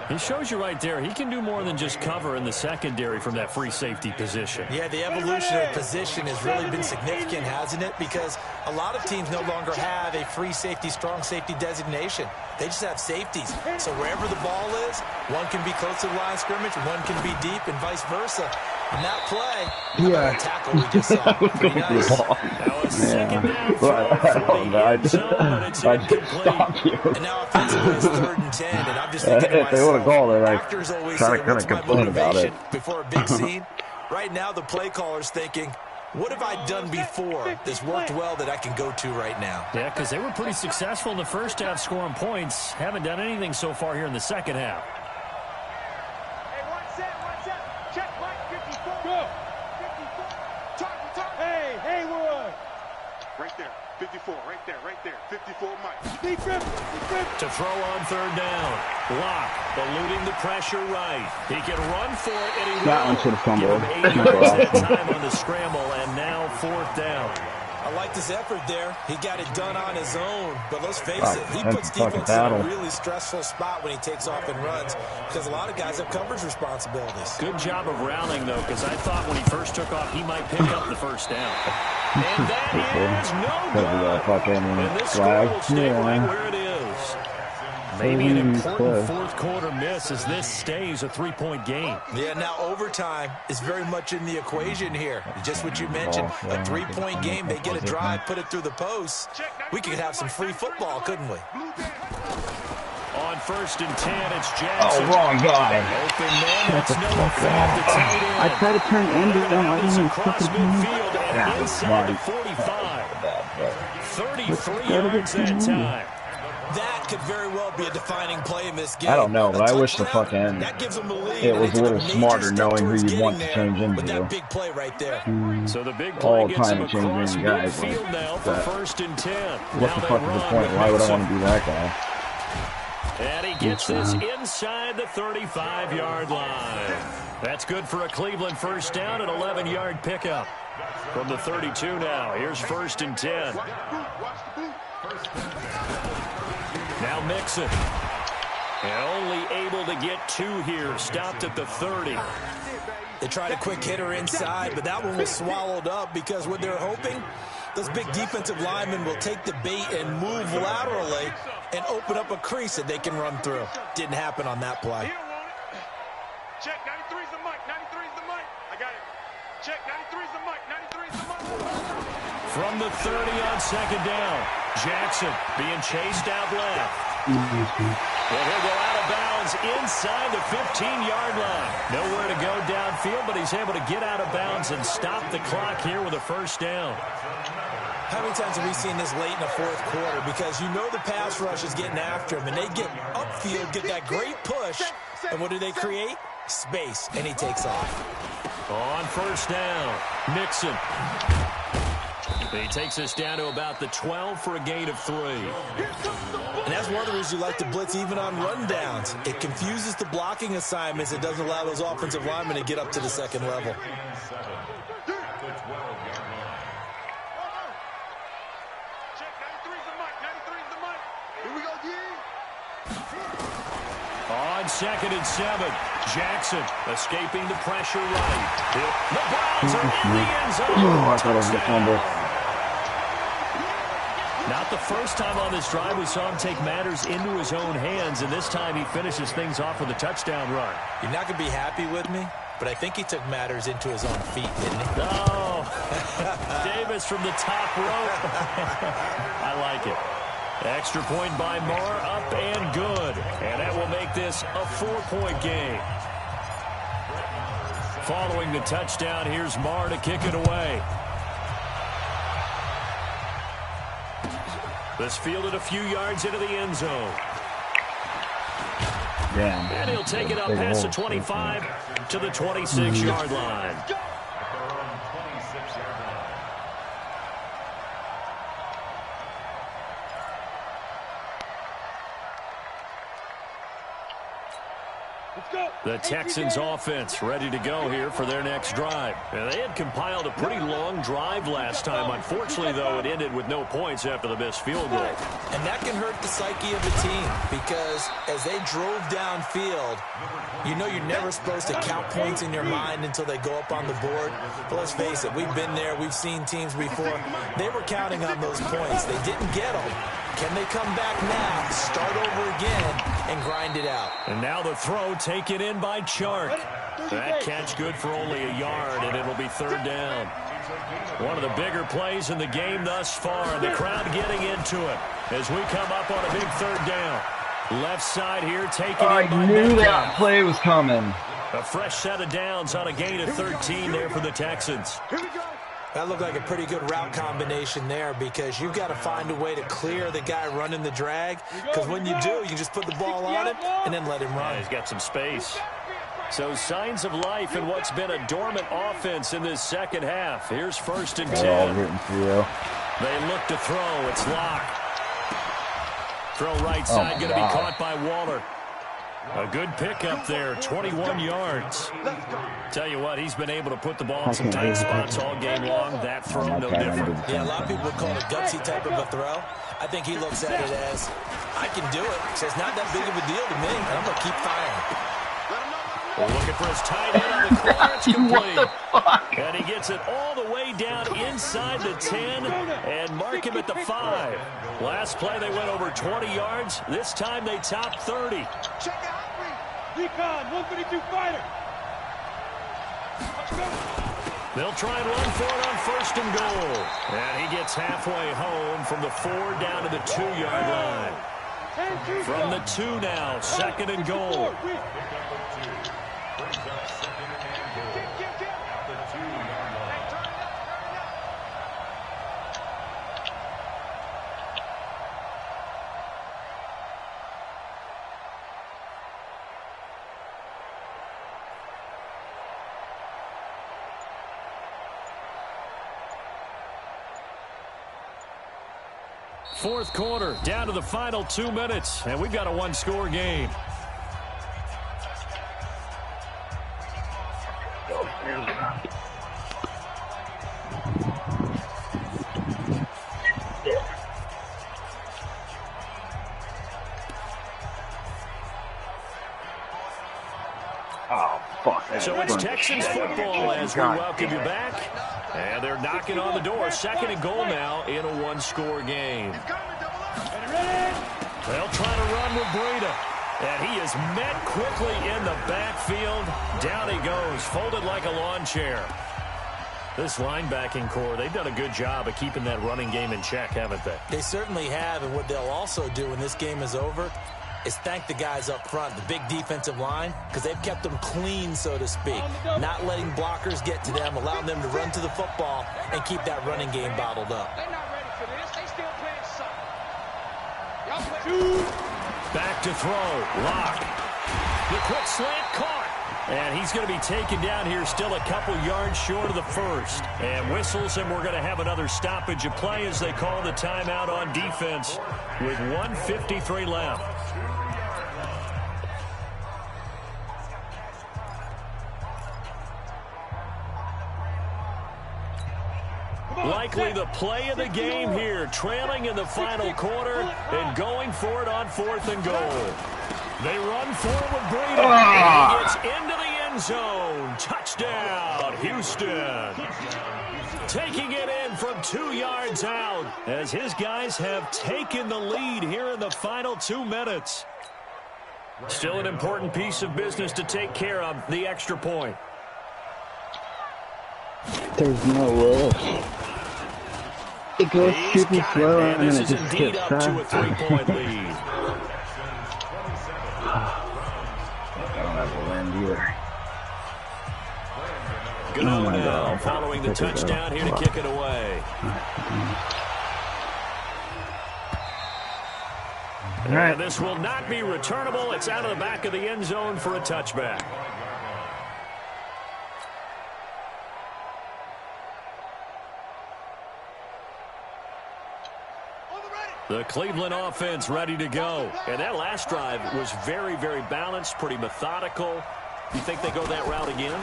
He shows you right there, he can do more than just cover in the secondary from that free safety position. Yeah, the evolution of position has really been significant, hasn't it? Because a lot of teams no longer have a free safety, strong safety designation. They just have safeties. So wherever the ball is, one can be close to the line of scrimmage, one can be deep, and vice versa. And that play, Yeah. tackle we just saw. Pretty nice. Now a second down throw Well, I for don't the know. end zone, but it's I just incomplete. stopped you. And now offensively it's 3rd and 10, and I'm just thinking to If they would've myself, called it, like, actors always trying say, to kinda what's my complain about motivation it. before a big scene? Right now the play caller's thinking, what have I done before that's worked well that I can go to right now? Yeah, because they were pretty successful in the first half scoring points. Haven't done anything so far here in the second half. Hey, one set. Check, Mike, 54. Go. 54. Target. Hey, Haywood. Right there, 54, right there. 54, Mike. Deep grip. To throw on 3rd down. Lock, eluding the pressure right. He can run for it, and he That will. one should have fumbled. Give him 8 yards that time on the scramble, and now 4th down. I like this effort there. He got it done on his own. But let's face it, he That's puts a fucking defense in a battle. really stressful spot when he takes off and runs because a lot of guys have coverage responsibilities. Good job of rallying, though, because I thought when he first took off, he might pick up the 1st down. And that is no Because of that good. fucking And this score flag. will stay right where it is. Maybe an important close. 4th quarter miss as this stays a 3-point game. Yeah, now overtime is very much in the equation here. Just what you mentioned, a 3-point game. They get a drive, put it through the posts. We could have some free football, couldn't we? On 1st and 10, it's Jackson. Oh, wrong guy. Open man, that's Noah Fant, the tight end. I tried to turn end That zone. I is didn't even across fucking turn midfield and inside the 45. 33 yards that time. That could very well be a defining play in this game. I don't know, but A I wish the touchdown, fucking that gives them the lead, it and was they a took little major smarter step knowing who towards you getting want to there change with into. that big play right there. So the big play All gets time him changing across guys like midfield now for that. 1st and 10. What Now the they fuck is the run point? with Why would I Mixon. want to be that guy? And he gets this inside the 35-yard line. That's good for a Cleveland 1st down, an 11-yard pickup. From the 32 now, here's 1st and 10. Now Mixon. And only able to get 2 here, stopped at the 30. They tried a quick hitter inside, but that one was swallowed up because what they're hoping, those big defensive linemen will take the bait and move laterally and open up a crease that they can run through. Didn't happen on that play. You don't want it. Check, 93's the mic. 93's the mic. I got it. Check, 93's the mic. 93's the mic. From the 30 on 2nd down, Jackson being chased out left. And he'll go out of bounds inside the 15-yard line. Nowhere to go downfield, but he's able to get out of bounds and stop the clock here with a 1st down. How many times have we seen this late in the 4th quarter? Because you know the pass rush is getting after him, and they get upfield, get that great push, and what do they create? Space, and he takes off. On 1st down, Mixon. He takes us down to about the 12 for a gain of 3. And that's one of the reasons you like to blitz even on rundowns. It confuses the blocking assignments. It doesn't allow those offensive linemen to get up to the 2nd level. Check, 93's the mic. 93's the mic. Here we go, G. On 2nd and 7, Jackson escaping the pressure right. The Browns are in the end zone. I thought it was a fumble. Not the first time on this drive we saw him take matters into his own hands, and this time he finishes things off with a touchdown run. You're not going to be happy with me, but I think he took matters into his own feet, didn't he? Oh, Davis from the top rope. I like it. Extra point by Marr, up and good. And that will make this a 4-point game. Following the touchdown, here's Marr to kick it away. This fielded a few yards into the end zone. Damn. And he'll take it up past the 25 to the 26-yard line. The Texans offense ready to go here for their next drive. And they had compiled a pretty long drive last time. Unfortunately, though, it ended with no points after the missed field goal. And that can hurt the psyche of a team because as they drove downfield, you know you're never supposed to count points in your mind until they go up on the board. But let's face it, we've been there. We've seen teams before. They were counting on those points. They didn't get them. Can they come back now, start over again, and grind it out? And now the throw taken in by Chark. That catch good for only a yard, and it'll be third down. One of the bigger plays in the game thus far, and the crowd getting into it as we come up on a big third down. Left side here taking I it by knew Metcalf. that play was coming. A fresh set of downs on a gain of 13 there for the Texans. That looked like a pretty good route combination there because you've got to find a way to clear the guy running the drag, because when you do, you just put the ball on him and then let him run. Yeah, he's got some space. So signs of life in what's been a dormant offense in this second half. Here's 1st and 10. They're all rooting for you. They look to throw. It's Locke. Throw right side, going to be caught by Waller. A good pickup there, 21 yards. Tell you what, he's been able to put the ball in some tight spots all game long. That throw, no different. Yeah, a lot of people would call it a gutsy type of a throw. I think he looks at it as, I can do it. So it's not that big of a deal to me, and I'm going to keep firing. We're looking for his tight end on the corner. It's complete. And he gets it all the way down inside the 10 and mark him at the 5. Last play, they went over 20 yards. This time, they topped 30. Recon, 152 fighter. They'll try and run for it on 1st and goal. And he gets halfway home from the 4 down to the 2-yard line. From the 2 now, 2nd and goal. Fourth quarter, down to the final 2 minutes, and we've got a one-score game. Oh, fuck. So it's Texans football as we welcome you back. And they're knocking on the door. 2nd and goal now in a one-score game. They'll try to run with Breida. And he is met quickly in the backfield. Down he goes, folded like a lawn chair. This linebacking core, they've done a good job of keeping that running game in check, haven't they? They certainly have, and what they'll also do when this game is over is thank the guys up front, the big defensive line, because they've kept them clean, so to speak, not letting blockers get to them, allowing them to run to the football and keep that running game bottled up. They're not ready for this. They still playing something. Y'all play. Back to throw. Locke. The quick slant caught. And he's going to be taken down here still a couple yards short of the 1st. And whistles, and we're going to have another stoppage of play as they call the timeout on defense with 1:53 left. Likely the play of the game here, trailing in the final quarter and going for it on 4th and goal. They run forward with Breida. And he gets into the end zone. Touchdown, Houston. Taking it in from 2 yards out as his guys have taken the lead here in the final 2 minutes. Still an important piece of business to take care of, the extra point. There's no way. It goes super slow and then it just gets up to a fast. 3-point lead. I don't have the wind either. Gano now following the touchdown here to kick it away. And this will not be returnable. It's out of the back of the end zone for a touchback. The Cleveland offense ready to go. And that last drive was very, very balanced, pretty methodical. You think they go that route again?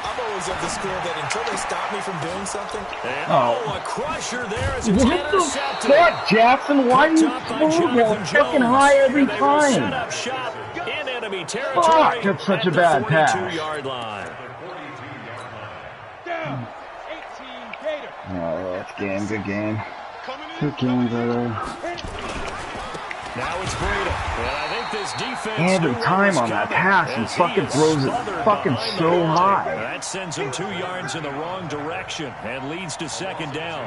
I'm always of the school that until they stop me from doing something. And, a crusher there as it's What the intercepted. fuck, Jackson? Why are you Picked up by throwing Jonathan that fucking Jones. high every And they will set time? up shop in enemy territory. Fuck, that's such at a bad the pass. 42-yard line. Down. 18 Gator. Oh, that's game. Good game. Good game, brother. Now it's Breida. And I think this defense Every time on that pass, he fucking throws it fucking so high. That sends him 2 yards in the wrong direction and leads to second down.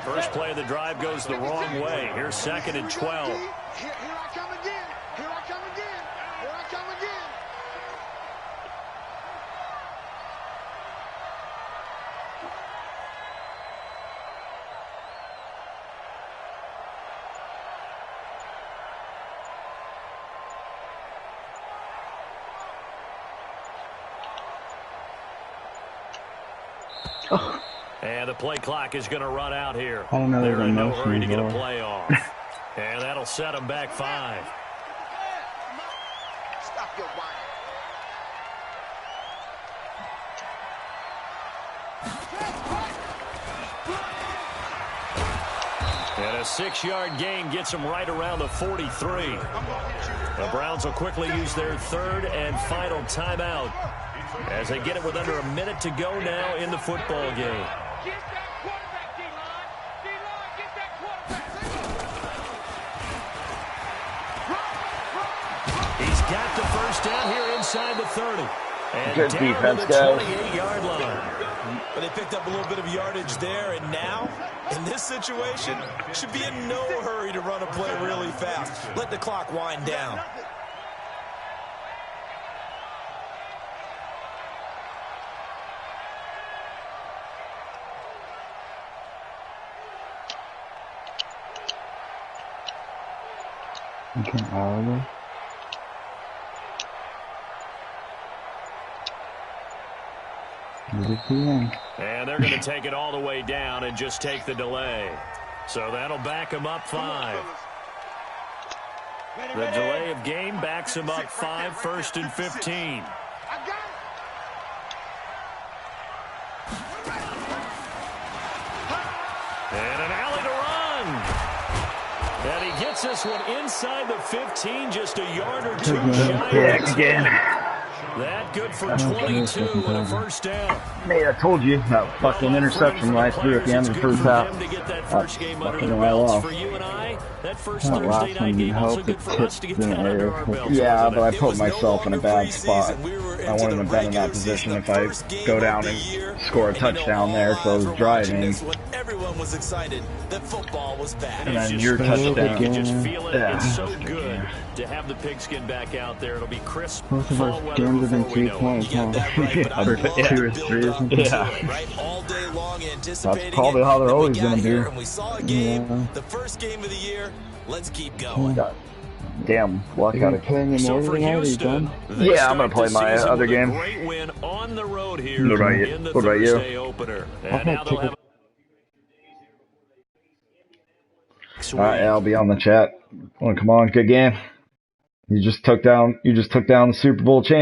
First play of the drive goes the wrong way. Here's 2nd and 12. Here I come again. Here I come again. Here I come again. Oh. And the play clock is going to run out here. I don't know. They're in no hurry to get a play off. And that'll set them back 5. Stop your whining. And a 6-yard gain gets them right around the 43. The Browns will quickly use their 3rd and final timeout as they get it with under a minute to go now in the football game. Get that quarterback, D-line. D-line, get that quarterback. He's got the first down here inside the 30. And Good down defense, to the guys. 28-yard line. But they picked up a little bit of yardage there, and now, in this situation, should be in no hurry to run a play really fast. Let the clock wind down. Okay, Oliver. And they're going to take it all the way down and just take the delay. So that'll back them up 5. The delay of game backs them up 5, 1st and 15. I got it. And an alley to run. And he gets this one inside the 15, just a yard or 2 shy. Again. That good for 22 and a first down. Nate, I told you that fucking interception right through at the end of the first half. To get that first game under the fucking belts well for you and I. That first That Thursday last night one game also helped good the for us to get tips that in the under air. our belts. Yeah, but I It put was no myself in a longer bad spot. preseason. We were I into wouldn't the have been in that regular position season, if the I first game go of down the and year. score a And you know, touchdown all there, so I was eyes were watching driving. this when everyone was excited that football was back. And then It's your just special. touchdown. You can just feel it. Yeah. It's so good to have the pigskin back out there. It'll be crisp Most of fall our weather games have been before we 2 know it. points, You got huh? that right, but I Or love 2 or the 3 or build-up something. to Yeah. it, right? All day long anticipating That's probably it. how they're Then we always got gonna here be. and we saw a game, Yeah. the first game of the year. Let's keep going. God damn, luck You're out gonna of play in the So morning for tonight, are you Houston, done? they Yeah, I'm start gonna play the my season other with a game. great win on the road here What about you? in the What about you? Thursday opener. And I've now had they'll have tickets. Alright, I'll be on the chat. Oh, come on, good game. You just took down the Super Bowl champ.